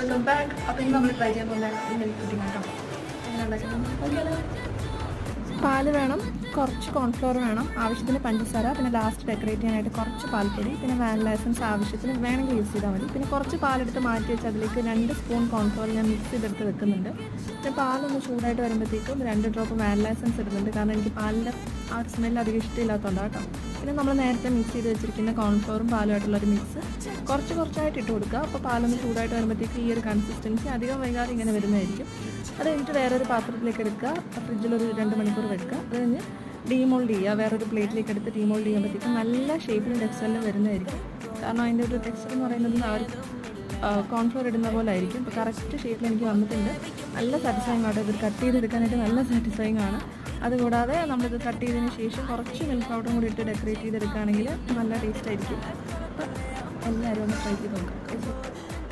Welcome back. അപ്പോൾ ഇന്ന് നമ്മൾ ട്രൈ ചെയ്യാൻ പോകുന്ന മിൽക്ക് പുഡിംഗ് കേട്ടോ. എങ്ങനെ ഉണ്ടാക്കുന്നത്? പാല് വേണം, കുറച്ച് കോൺഫ്ലോർ വേണം, ആവശ്യത്തിന് പഞ്ചസാര, പിന്നെ ലാസ്റ്റ് ഡെക്കറേറ്റ് ചെയ്യാനായിട്ട് കുറച്ച് പാൽപ്പൊടി, പിന്നെ വാനില എസൻസ് ആവശ്യത്തിന് വേണമെങ്കിൽ യൂസ് ചെയ്താൽ മതി. പിന്നെ കുറച്ച് പാലെടുത്ത് മാറ്റി വെച്ച് അതിലേക്ക് 2 സ്പൂൺ കോൺഫ്ലോർ ഞാൻ മിക്സ് ചെയ്തെടുത്ത് വെക്കുന്നുണ്ട്. പിന്നെ പാലൊന്ന് ചൂടായിട്ട് വരുമ്പോഴത്തേക്കും 2 ഡ്രോപ്പ് വാനില എസൻസ് ഇടുന്നുണ്ട്. കാരണം എനിക്ക് പാലിൻ്റെ ആ ഒരു സ്മെല്ല് അധികം ഇഷ്ടമില്ലാത്തതുകൊണ്ടാണ് കേട്ടോ. പിന്നെ നമ്മൾ നേരത്തെ മിക്സ് ചെയ്ത് വെച്ചിരിക്കുന്ന കോൺഫ്ലോറും പാലുമായിട്ടുള്ളൊരു മിക്സ് കുറച്ചായിട്ട് ഇട്ട് കൊടുക്കുക. അപ്പോൾ പാലൊന്ന് ചൂടായിട്ട് വരുമ്പോഴത്തേക്ക് ഈ ഒരു കൺസിസ്റ്റൻസി അധികം വൈകാതെ ഇങ്ങനെ വരുന്നതായിരിക്കും. അത് കഴിഞ്ഞിട്ട് വേറൊരു പാത്രത്തിലേക്ക് എടുക്കുക, ഫ്രിഡ്ജിലൊരു 2 മണിക്കൂർ വെക്കുക. അത് കഴിഞ്ഞ് ഡീമോൾഡ് ചെയ്യുക. വേറൊരു പ്ലേറ്റിലേക്ക് എടുത്ത് ഡീമോൾഡ് ചെയ്യുമ്പോഴത്തേക്കും നല്ല ഷേപ്പിലും ടെക്സ്ചറിലും വരുന്നതായിരിക്കും. കാരണം അതിൻ്റെ ഒരു ടെക്സ്ചർ എന്ന് പറയുന്നത് ആ ഒരു കോൺഫ്ലോർ ഇടുന്ന പോലെ ആയിരിക്കും. ഇപ്പോൾ കറക്റ്റ് ഷേപ്പിൽ എനിക്ക് വന്നിട്ടുണ്ട്. നല്ല സാറ്റിസ്ഫൈങ് ആണ്. ഇത് കട്ട് ചെയ്തെടുക്കാനായിട്ട് നല്ല സാറ്റിസ്ഫൈങ് ആണ്. അതുകൂടാതെ നമ്മളിത് കട്ട് ചെയ്തതിന് ശേഷം കുറച്ച് മിൽക്ക് പൗഡറും കൂടി ഇട്ട് ഡെക്കറേറ്റ് ചെയ്തെടുക്കുകയാണെങ്കിൽ നല്ല ടേസ്റ്റ് ആയിരിക്കും. അപ്പോൾ എല്ലാവരും ഒന്ന് ട്രൈ ചെയ്ത് നോക്കാം.